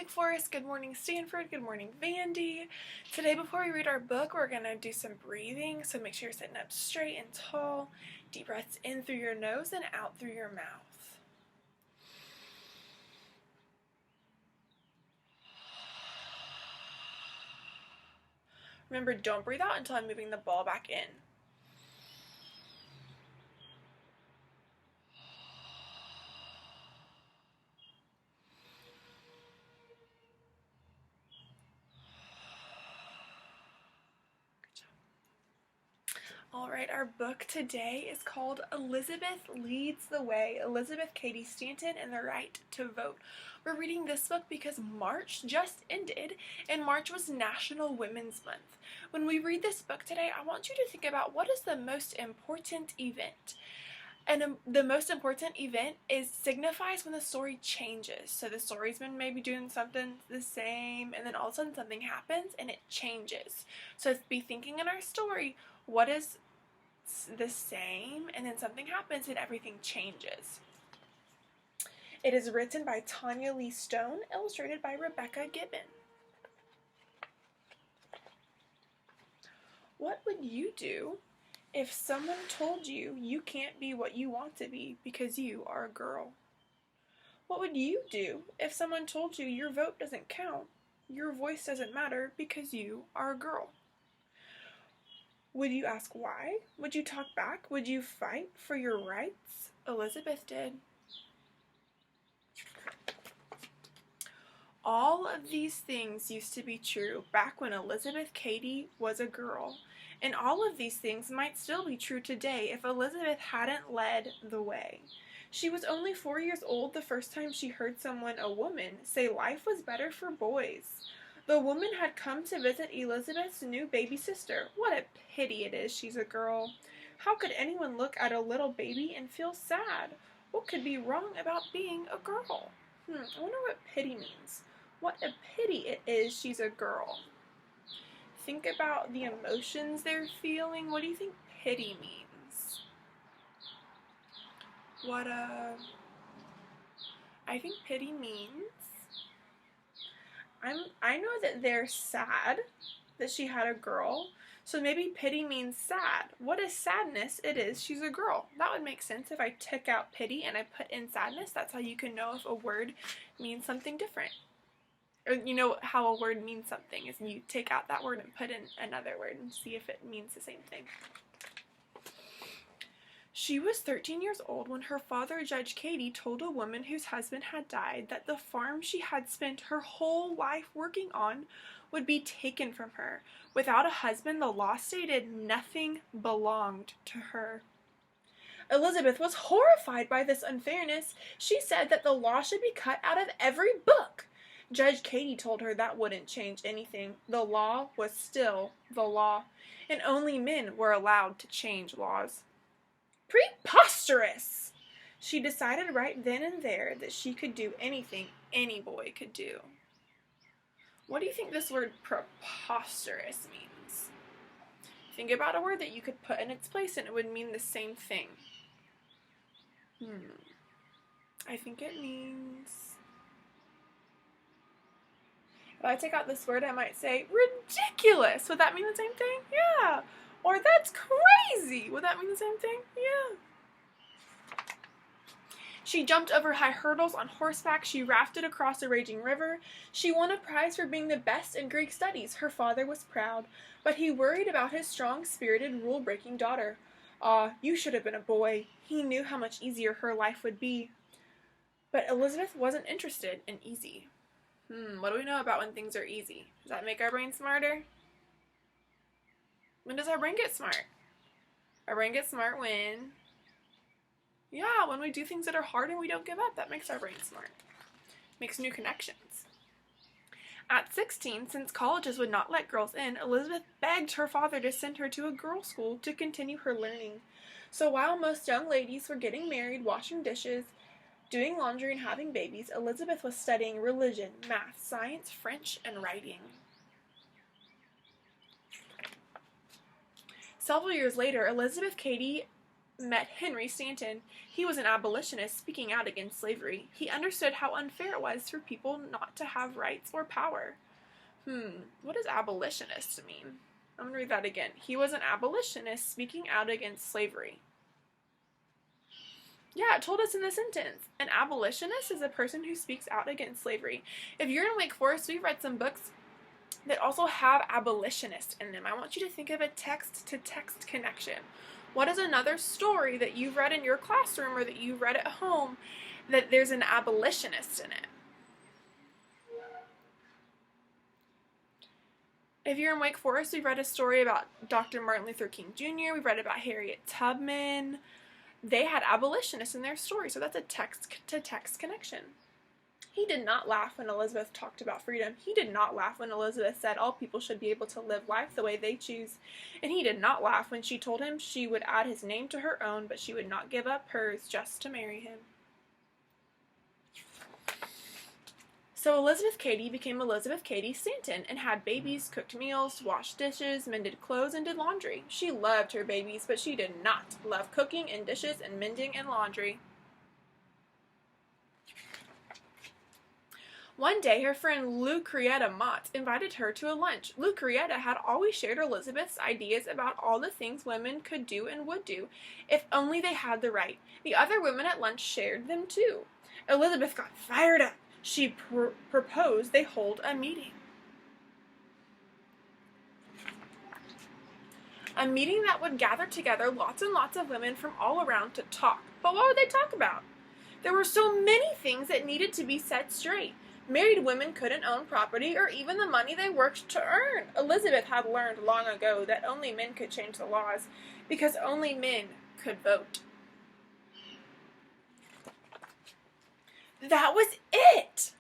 Wake Forest, good morning Stanford, good morning Vandy. Today before we read our book, we're going to do some breathing, so make sure you're sitting up straight and tall. Deep breaths in through your nose and out through your mouth. Remember, don't breathe out until I'm moving the ball back in. Alright, our book today is called Elizabeth Leads the Way, Elizabeth Cady Stanton and the Right to Vote. We're reading this book because March just ended, and March was National Women's Month. When we read this book today, I want you to think about what is the most important event. And the most important event signifies when the story changes. So the story's been maybe doing something the same, and then all of a sudden something happens and it changes. So be thinking in our story, what is the same, and then something happens and everything changes. It is written by Tanya Stone, illustrated by Rebecca Gibbon. What would you do if someone told you you can't be what you want to be because you are a girl? What would you do if someone told you your vote doesn't count, your voice doesn't matter because you are a girl? Would you ask why? Would you talk back? Would you fight for your rights? Elizabeth did. All of these things used to be true back when Elizabeth Cady was a girl. And all of these things might still be true today if Elizabeth hadn't led the way. She was only 4 years old the first time she heard someone, a woman, say life was better for boys. The woman had come to visit Elizabeth's new baby sister. What a pity it is she's a girl. How could anyone look at a little baby and feel sad? What could be wrong about being a girl? I wonder what pity means. What a pity it is she's a girl. Think about the emotions they're feeling. What do you think pity means? I think pity means I know that they're sad that she had a girl, so maybe pity means sad. What is sadness? It is she's a girl. That would make sense if I took out pity and I put in sadness. That's how you can know if a word means something different. Or you know how a word means something is you take out that word and put in another word and see if it means the same thing. She was 13 years old when her father, Judge Cady, told a woman whose husband had died that the farm she had spent her whole life working on would be taken from her. Without a husband, the law stated nothing belonged to her. Elizabeth was horrified by this unfairness. She said that the law should be cut out of every book. Judge Cady told her that wouldn't change anything. The law was still the law, and only men were allowed to change laws. Preposterous! She decided right then and there that she could do anything any boy could do. What do you think this word preposterous means? Think about a word that you could put in its place and it would mean the same thing. I think it means... If I take out this word, I might say ridiculous. Would that mean the same thing? Yeah. Or that's crazy. Would that mean the same thing? Yeah. She jumped over high hurdles on horseback. She rafted across a raging river. She won a prize for being the best in Greek studies. Her father was proud, but he worried about his strong-spirited, rule-breaking daughter. You should have been a boy. He knew how much easier her life would be. But Elizabeth wasn't interested in easy. What do we know about when things are easy? Does that make our brain smarter? When does our brain get smart? Our brain gets smart when we do things that are hard and we don't give up. That makes our brain smart. Makes new connections. At 16, since colleges would not let girls in, Elizabeth begged her father to send her to a girls' school to continue her learning. So while most young ladies were getting married, washing dishes, doing laundry, and having babies, Elizabeth was studying religion, math, science, French, and writing. Several years later, Elizabeth Cady met Henry Stanton. He was an abolitionist speaking out against slavery. He understood how unfair it was for people not to have rights or power. What does abolitionist mean? I'm going to read that again. He was an abolitionist speaking out against slavery. Yeah, it told us in the sentence. An abolitionist is a person who speaks out against slavery. If you're in Wake Forest, we've read some books that also have abolitionist in them. I want you to think of a text-to-text connection. What is another story that you've read in your classroom or that you've read at home that there's an abolitionist in it? If you're in Wake Forest, we've read a story about Dr. Martin Luther King Jr., we've read about Harriet Tubman. They had abolitionists in their story, so that's a text-to-text connection. He did not laugh when Elizabeth talked about freedom. He did not laugh when Elizabeth said all people should be able to live life the way they choose. And he did not laugh when she told him she would add his name to her own, but she would not give up hers just to marry him. So Elizabeth Cady became Elizabeth Cady Stanton and had babies, cooked meals, washed dishes, mended clothes, and did laundry. She loved her babies, but she did not love cooking and dishes and mending and laundry. One day, her friend Lucretta Mott invited her to a lunch. Lucretta had always shared Elizabeth's ideas about all the things women could do and would do, if only they had the right. The other women at lunch shared them too. Elizabeth got fired up. She proposed they hold a meeting. A meeting that would gather together lots and lots of women from all around to talk. But what would they talk about? There were so many things that needed to be set straight. Married women couldn't own property or even the money they worked to earn. Elizabeth had learned long ago that only men could change the laws because only men could vote. That was it!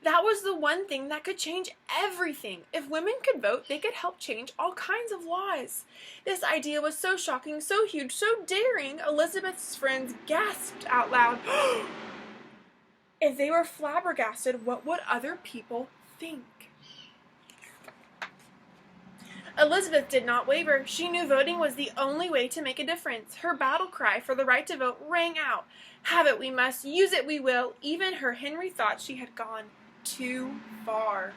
That was the one thing that could change everything. If women could vote, they could help change all kinds of laws. This idea was so shocking, so huge, so daring, Elizabeth's friends gasped out loud. If they were flabbergasted, what would other people think? Elizabeth did not waver. She knew voting was the only way to make a difference. Her battle cry for the right to vote rang out. Have it we must, use it we will. Even her Henry thought she had gone too far.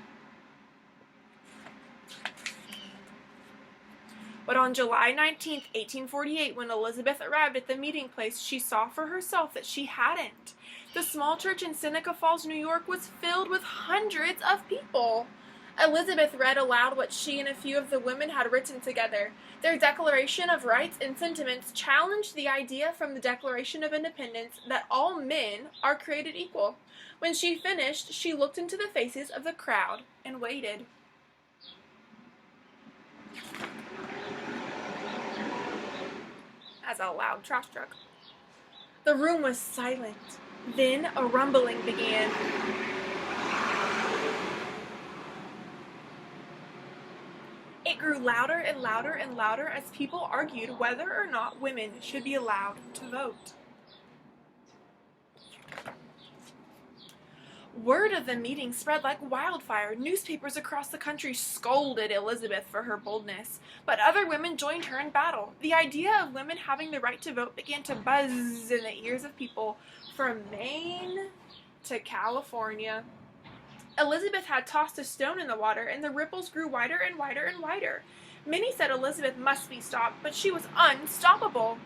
But on July 19th, 1848, when Elizabeth arrived at the meeting place, she saw for herself that she hadn't. The small church in Seneca Falls, New York was filled with hundreds of people. Elizabeth read aloud what she and a few of the women had written together. Their Declaration of Rights and sentiments challenged the idea from the Declaration of Independence that all men are created equal. When she finished, she looked into the faces of the crowd and waited. As a loud trash truck. The room was silent. Then a rumbling began. It grew louder and louder and louder as people argued whether or not women should be allowed to vote. Word of the meeting spread like wildfire. Newspapers across the country scolded Elizabeth for her boldness, but other women joined her in battle. The idea of women having the right to vote began to buzz in the ears of people from Maine to California. Elizabeth had tossed a stone in the water, and the ripples grew wider and wider and wider. Many said Elizabeth must be stopped, but she was unstoppable.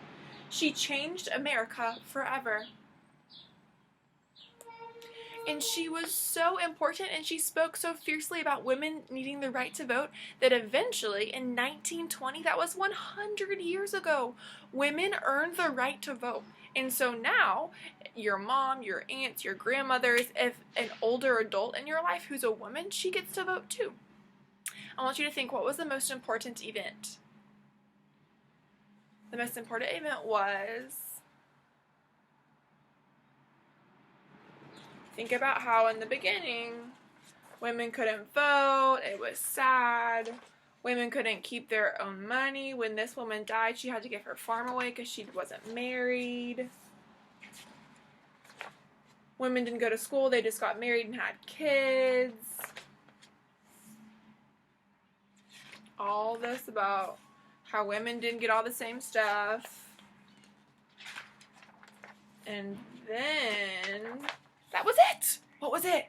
She changed America forever. And she was so important, and she spoke so fiercely about women needing the right to vote that eventually, in 1920, that was 100 years ago, women earned the right to vote. And so now, your mom, your aunts, your grandmothers, if an older adult in your life who's a woman, she gets to vote too. I want you to think, what was the most important event? The most important event was... Think about how in the beginning, women couldn't vote, it was sad, women couldn't keep their own money. When this woman died, she had to give her farm away because she wasn't married. Women didn't go to school, they just got married and had kids. All this about how women didn't get all the same stuff. And then that was it. What was it?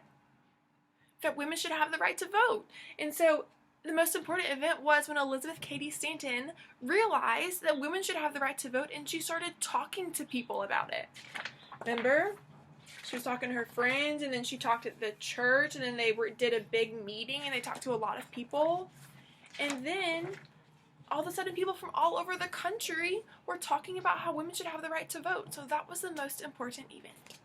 That women should have the right to vote. And so the most important event was when Elizabeth Cady Stanton realized that women should have the right to vote, and she started talking to people about it. Remember? She was talking to her friends, and then she talked at the church, and then they did a big meeting, and they talked to a lot of people. And then all of a sudden people from all over the country were talking about how women should have the right to vote. So that was the most important event.